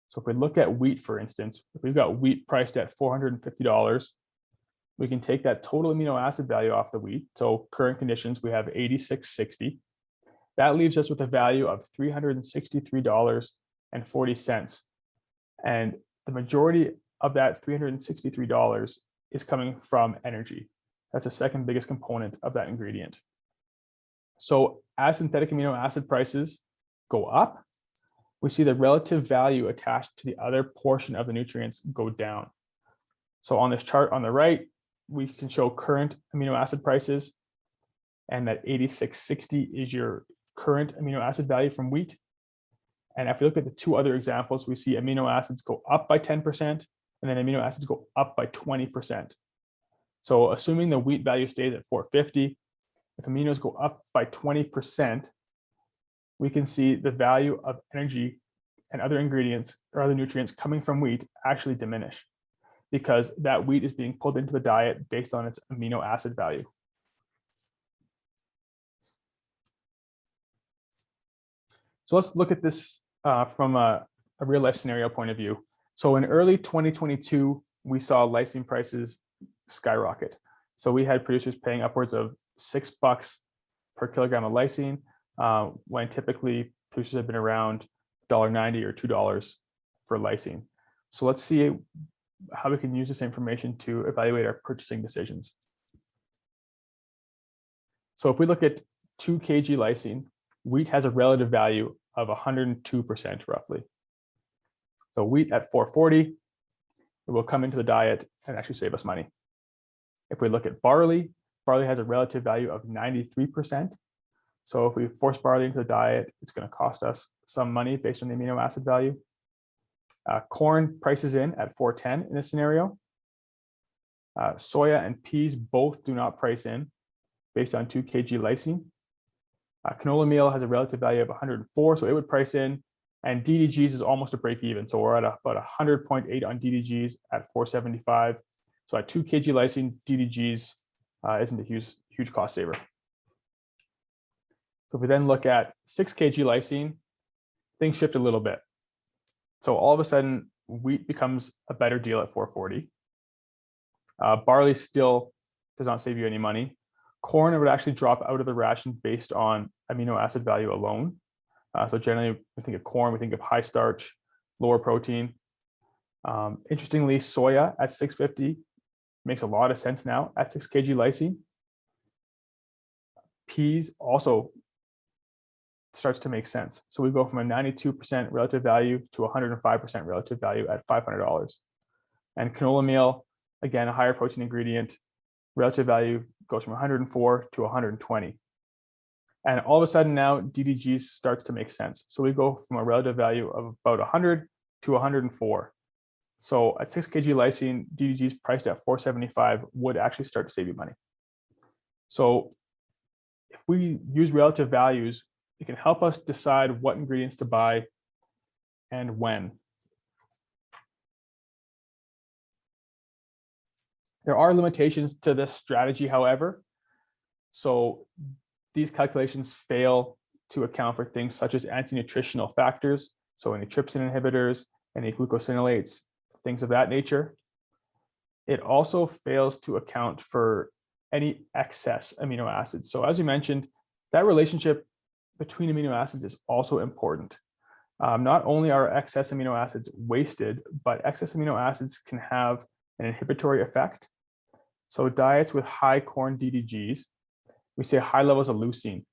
So if we look at wheat, for instance, if we've got wheat priced at $450, we can take that total amino acid value off the wheat. So current conditions, we have 86.60. That leaves us with a value of $363.40. And the majority of that $363 is coming from energy. That's the second biggest component of that ingredient. So as synthetic amino acid prices go up, we see the relative value attached to the other portion of the nutrients go down. So on this chart on the right, we can show current amino acid prices, and that 86.60 is your current amino acid value from wheat. And if we look at the 2 other examples, we see amino acids go up by 10%, and then amino acids go up by 20%. So assuming the wheat value stays at 450, if aminos go up by 20%, we can see the value of energy and other ingredients or other nutrients coming from wheat actually diminish, because that wheat is being pulled into the diet based on its amino acid value. So let's look at this from a real life scenario point of view. So in early 2022, we saw lysine prices skyrocket. So we had producers paying upwards of $6 per kilogram of lysine, when typically producers have been around $1.90 or $2 for lysine. So let's see how we can use this information to evaluate our purchasing decisions. So if we look at 2 kg lysine, wheat has a relative value of 102% roughly. So wheat at 440, it will come into the diet and actually save us money. If we look at barley, barley has a relative value of 93%. So if we force barley into the diet, it's going to cost us some money based on the amino acid value. Corn prices in at 410 in this scenario. Soya and peas both do not price in based on 2 kg lysine. Canola meal has a relative value of 104, so it would price in, and DDGs is almost a break even. So we're at about 100.8 on DDGs at 475. So at 2 kg lysine, DDGs isn't a huge cost saver. So if we then look at 6 kg lysine, things shift a little bit. So all of a sudden, wheat becomes a better deal at 440. Barley still does not save you any money. Corn would actually drop out of the ration based on amino acid value alone. So generally, we think of corn, we think of high starch, lower protein. Interestingly, soya at 650 makes a lot of sense now at 6 kg lysine. Peas also starts to make sense. So we go from a 92% relative value to 105% relative value at $500. And canola meal, again, a higher protein ingredient, relative value goes from 104 to 120. And all of a sudden now DDGs starts to make sense. So we go from a relative value of about 100 to 104. So at 6 kg lysine, DDGs priced at $4.75 would actually start to save you money. So if we use relative values, it can help us decide what ingredients to buy and when. There are limitations to this strategy, however. So these calculations fail to account for things such as anti-nutritional factors, so any trypsin inhibitors, any glucosinolates, things of that nature. It also fails to account for any excess amino acids. So as you mentioned, that relationship between amino acids is also important. Not only are excess amino acids wasted, but excess amino acids can have an inhibitory effect. So diets with high corn DDGs, we say high levels of leucine.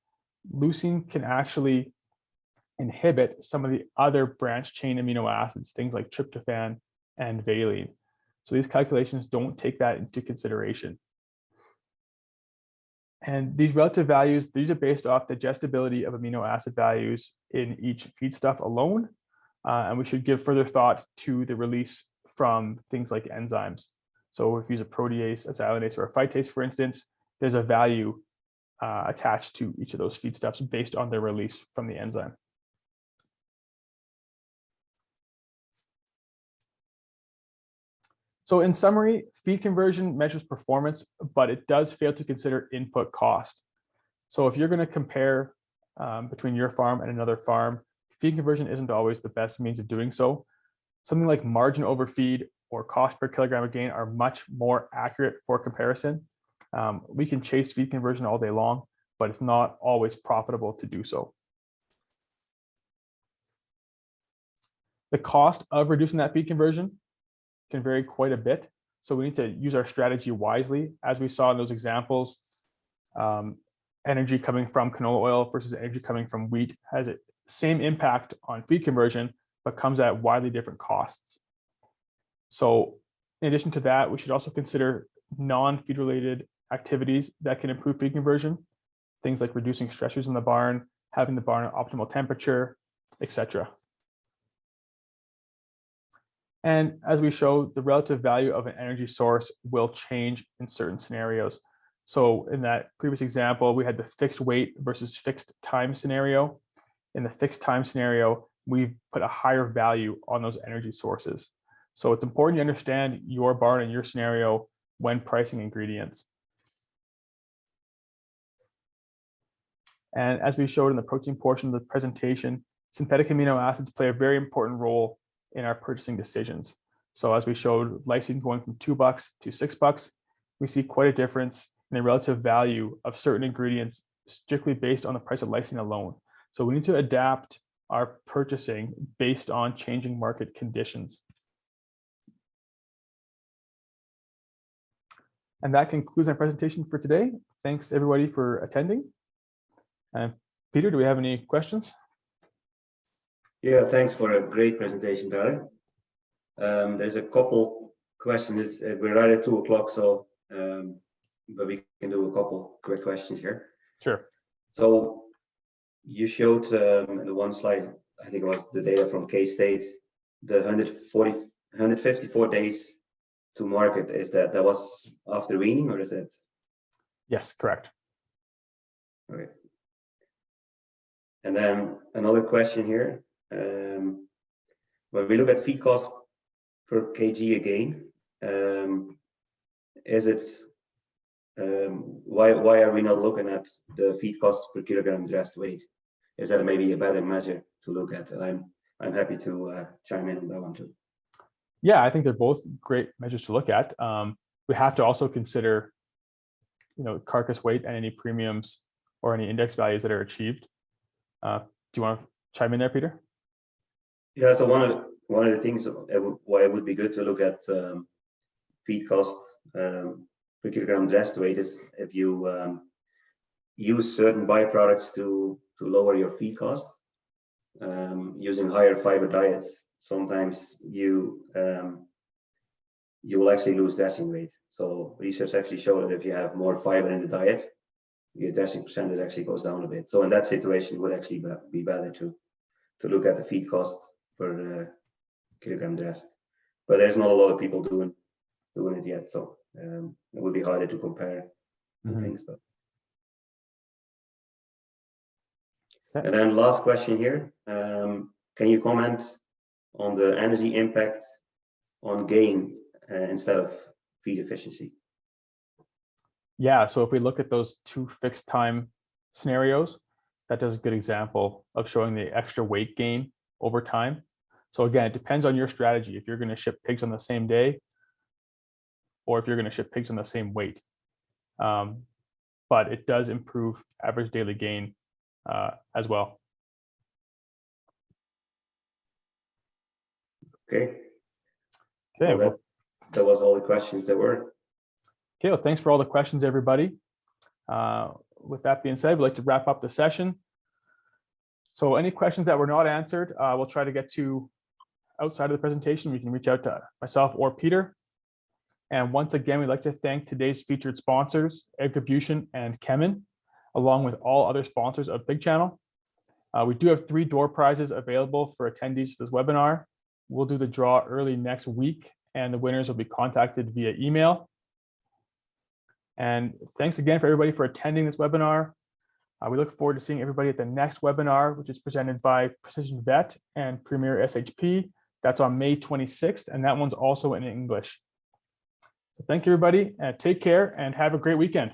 Leucine can actually inhibit some of the other branch chain amino acids, things like tryptophan and valine. So these calculations don't take that into consideration. And these relative values, these are based off digestibility of amino acid values in each feedstuff alone. And we should give further thought to the release from things like enzymes. So if you use a protease, a xylanase, or a phytase, for instance, there's a value attached to each of those feedstuffs based on their release from the enzyme. So in summary, feed conversion measures performance, but it does fail to consider input cost. So if you're going to compare between your farm and another farm, feed conversion isn't always the best means of doing so. Something like margin over feed or cost per kilogram of gain are much more accurate for comparison. We can chase feed conversion all day long, but it's not always profitable to do so. The cost of reducing that feed conversion can vary quite a bit. So we need to use our strategy wisely. As we saw in those examples, energy coming from canola oil versus energy coming from wheat has the same impact on feed conversion, but comes at widely different costs. So in addition to that, we should also consider non-feed related activities that can improve feed conversion, things like reducing stressors in the barn, having the barn at optimal temperature, etc. And as we showed, the relative value of an energy source will change in certain scenarios. So in that previous example, we had the fixed weight versus fixed time scenario. In the fixed time scenario, we've put a higher value on those energy sources. So it's important to understand your barn and your scenario when pricing ingredients. And as we showed in the protein portion of the presentation, synthetic amino acids play a very important role in our purchasing decisions. So as we showed, lysine going from $2 to $6, we see quite a difference in the relative value of certain ingredients strictly based on the price of lysine alone. So we need to adapt our purchasing based on changing market conditions. And that concludes our presentation for today. Thanks everybody for attending. And Pieter, do we have any questions? Yeah, thanks for a great presentation, Tyler. There's a couple questions. We're right at 2 o'clock, so but we can do a couple quick questions here. Sure. So you showed in the one slide, I think it was the data from K-State, the 154 days to market. Is that was after weaning, or is it? Yes, correct. Okay. And then another question here. When we look at feed cost per kg again, is it why are we not looking at the feed cost per kilogram dressed weight? Is that maybe a better measure to look at? And I'm happy to chime in on that one too. Yeah, I think they're both great measures to look at. We have to also consider, carcass weight and any premiums or any index values that are achieved. Do you want to chime in there, Pieter? Yeah, so one of the things why it would be good to look at feed cost per kilogram dressed weight is if you use certain byproducts to lower your feed cost using higher fiber diets. Sometimes you will actually lose dressing weight. So research actually showed that if you have more fiber in the diet, your dressing percentage actually goes down a bit. So in that situation, it would actually be better to look at the feed cost per kilogram dressed. But there's not a lot of people doing it yet, so it would be harder to compare the things. But and then last question here: can you comment on the energy impact on gain instead of feed efficiency? Yeah, so if we look at those two fixed time scenarios, that does a good example of showing the extra weight gain over time. So again, it depends on your strategy. If you're going to ship pigs on the same day, or if you're going to ship pigs on the same weight. But it does improve average daily gain as well. Okay. Well, that was all the questions there were. Okay, well, thanks for all the questions, everybody. With that being said, we'd like to wrap up the session. So any questions that were not answered, we'll try to get to outside of the presentation. We can reach out to myself or Pieter. And once again, we'd like to thank today's featured sponsors, Attribution and Kemin, along with all other sponsors of Big Channel. We do have 3 door prizes available for attendees to this webinar. We'll do the draw early next week, and the winners will be contacted via email. And thanks again for everybody for attending this webinar. We look forward to seeing everybody at the next webinar, which is presented by Precision Vet and Premier SHP. That's on May 26th, and that one's also in English. So thank you, everybody, and take care and have a great weekend.